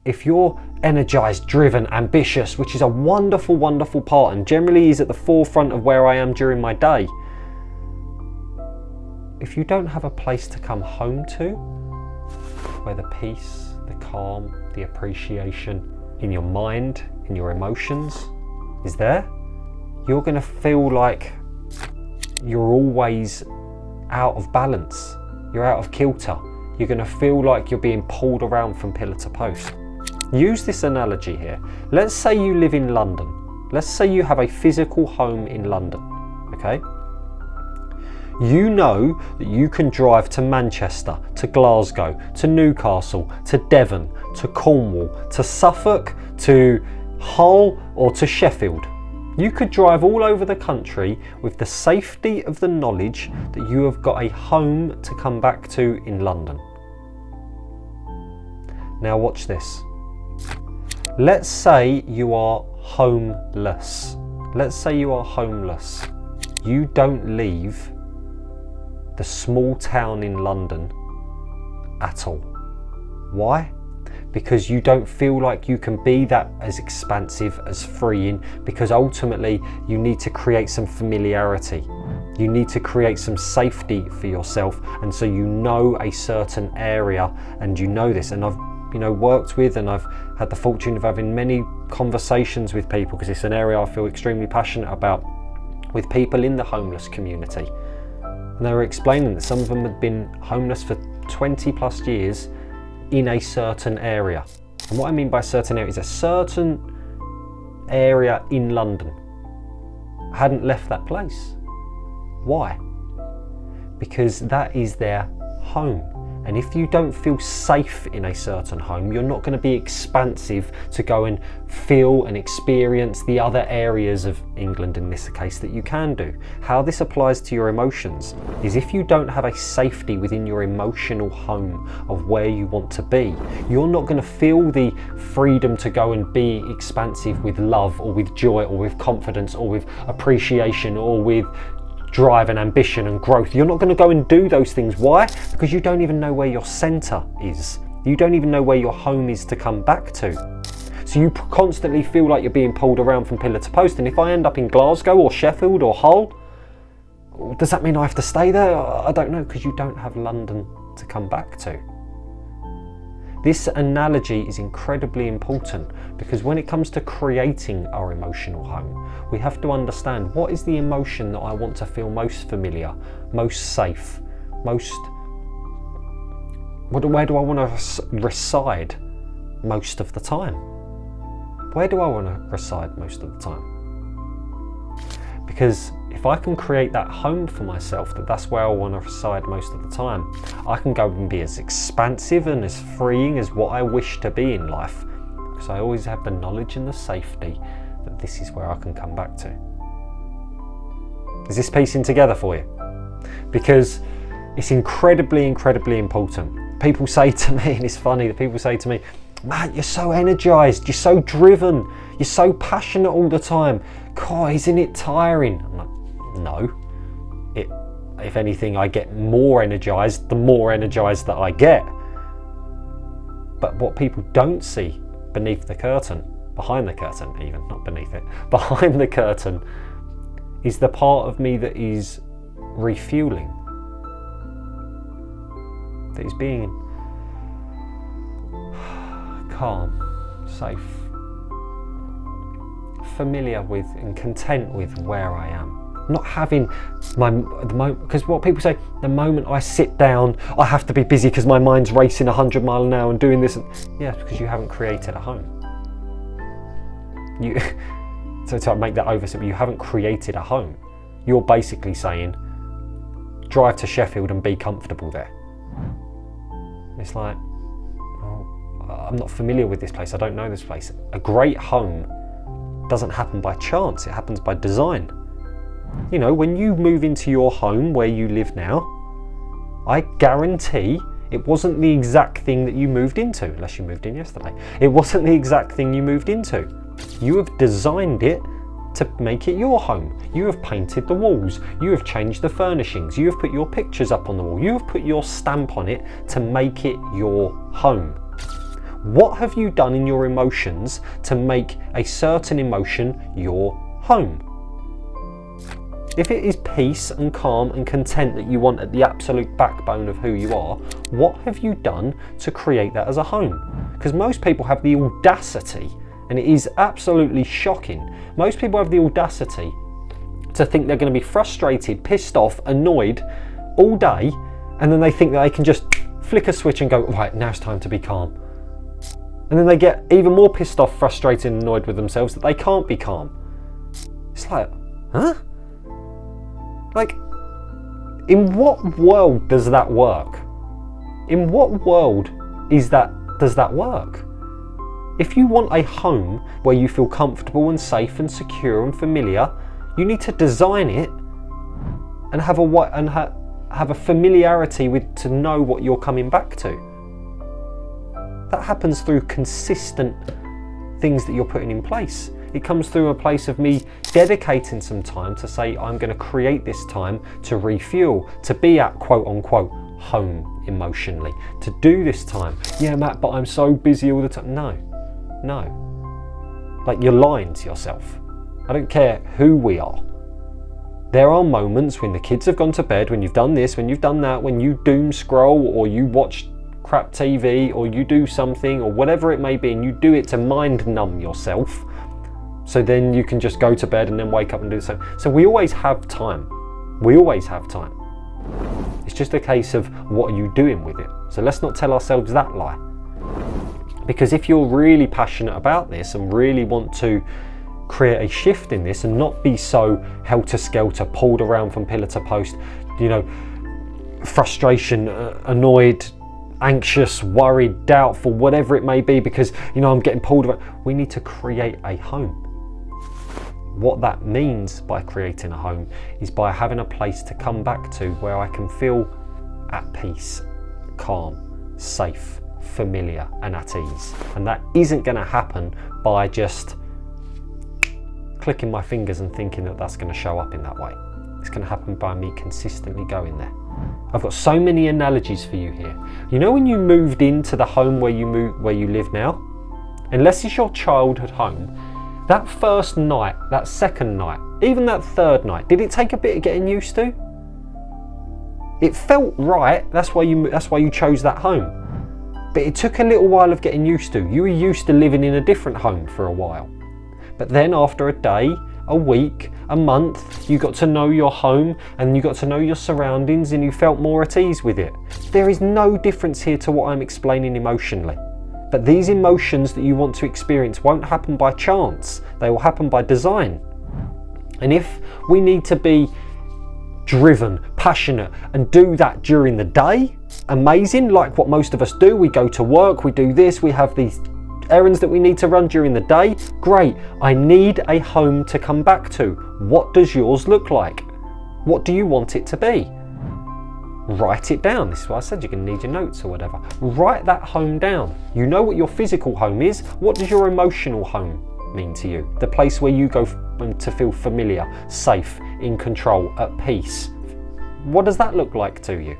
if you're energized, driven, ambitious, which is a wonderful, wonderful part and generally is at the forefront of where I am during my day, if you don't have a place to come home to, where the peace, the calm, the appreciation in your mind, in your emotions is there, you're going to feel like you're always out of balance. You're out of kilter. You're going to feel like you're being pulled around from pillar to post. Use this analogy here. Let's say you live in London. Let's say you have a physical home in London, okay? You know that you can drive to Manchester, to Glasgow, to Newcastle, to Devon, to Cornwall, to Suffolk, to Hull or to Sheffield. You could drive all over the country with the safety of the knowledge that you have got a home to come back to in London. Now watch this. Let's say you are homeless. Let's say you are homeless. You don't leave the small town in London at all. Why? Because you don't feel like you can be that as expansive, as freeing, because ultimately you need to create some familiarity. You need to create some safety for yourself, and so you know a certain area, and you know this. And I've worked with, and I've had the fortune of having many conversations with people, because it's an area I feel extremely passionate about, with people in the homeless community. And they were explaining that some of them had been homeless for 20 plus years in a certain area. And what I mean by certain area is a certain area in London hadn't left that place. Why? Because that is their home. And if you don't feel safe in a certain home, you're not going to be expansive to go and feel and experience the other areas of England in this case that you can do. How this applies to your emotions is if you don't have a safety within your emotional home of where you want to be, you're not going to feel the freedom to go and be expansive with love or with joy or with confidence or with appreciation or with drive and ambition and growth. You're not going to go and do those things. Why? Because you don't even know where your center is. You don't even know where your home is to come back to. So you constantly feel like you're being pulled around from pillar to post. And if I end up in Glasgow or Sheffield or Hull, does that mean I have to stay there? I don't know, because you don't have London to come back to. This analogy is incredibly important, because when it comes to creating our emotional home, we have to understand what is the emotion that I want to feel most familiar, most safe, most... Where do I want to reside most of the time? Where do I want to reside most of the time? Because if I can create that home for myself, that's where I want to reside most of the time, I can go and be as expansive and as freeing as what I wish to be in life, because I always have the knowledge and the safety that this is where I can come back to. Is this piecing together for you? Because it's incredibly, incredibly important. People say to me, and it's funny that people say to me, Matt, you're so energized, you're so driven, you're so passionate all the time. God, isn't it tiring? I'm like, no. If anything, I get more energized the more energized that I get. But what people don't see beneath the curtain, behind the curtain even, not beneath it, behind the curtain, is the part of me that is refueling, that is being calm, safe, familiar with and content with where I am. Not having the moment, because what people say, the moment I sit down, I have to be busy because my mind's racing 100 miles an hour and doing this. Yeah, because you haven't created a home. So to make that oversimple, you haven't created a home. You're basically saying, drive to Sheffield and be comfortable there. It's like, I'm not familiar with this place, I don't know this place. A great home doesn't happen by chance, it happens by design. You know, when you move into your home where you live now, I guarantee it wasn't the exact thing that you moved into, unless you moved in yesterday. It wasn't the exact thing you moved into. You have designed it to make it your home. You have painted the walls, you have changed the furnishings, you have put your pictures up on the wall, you have put your stamp on it to make it your home. What have you done in your emotions to make a certain emotion your home? If it is peace and calm and content that you want at the absolute backbone of who you are, what have you done to create that as a home? Because most people have the audacity, and it is absolutely shocking, most people have the audacity to think they're going to be frustrated, pissed off, annoyed all day, and then they think that they can just flick a switch and go, right, now it's time to be calm. And then they get even more pissed off, frustrated and annoyed with themselves that they can't be calm. It's like, huh? Like, in what world does that work? In what world does that work? If you want a home where you feel comfortable and safe and secure and familiar, you need to design it and have a familiarity with to know what you're coming back to. That happens through consistent things that you're putting in place. It comes through a place of me dedicating some time to say, I'm going to create this time to refuel, to be at quote unquote home emotionally, to do this time. Yeah, Matt, but I'm so busy all the time. No. Like, you're lying to yourself. I don't care who we are. There are moments when the kids have gone to bed, when you've done this, when you've done that, when you doom scroll or you watch crap TV or you do something or whatever it may be, and you do it to mind numb yourself. So then you can just go to bed and then wake up and do the same. So we always have time. We always have time. It's just a case of what are you doing with it. So let's not tell ourselves that lie. Because if you're really passionate about this and really want to create a shift in this and not be so helter-skelter, pulled around from pillar to post, frustration, annoyed, anxious, worried, doubtful, whatever it may be, because I'm getting pulled around, we need to create a home. What that means by creating a home is by having a place to come back to where I can feel at peace, calm, safe, familiar and at ease. And that isn't going to happen by just clicking my fingers and thinking that that's going to show up in that way. It's going to happen by me consistently going there. I've got so many analogies for you here. When you moved into the home where you live now, unless it's your childhood home, that first night, that second night, even that third night, did it take a bit of getting used to? It felt right, that's why you chose that home. But it took a little while of getting used to. You were used to living in a different home for a while. But then after a day, a week, a month, you got to know your home and you got to know your surroundings and you felt more at ease with it. There is no difference here to what I'm explaining emotionally. But these emotions that you want to experience won't happen by chance. They will happen by design. And if we need to be driven, passionate, and do that during the day, amazing, like what most of us do. We go to work, we do this, we have these errands that we need to run during the day. Great, I need a home to come back to. What does yours look like? What do you want it to be? Write it down. This is why I said you're going to need your notes or whatever. Write that home down. You know what your physical home is. What does your emotional home mean to you? The place where you go to feel familiar, safe, in control, at peace. What does that look like to you?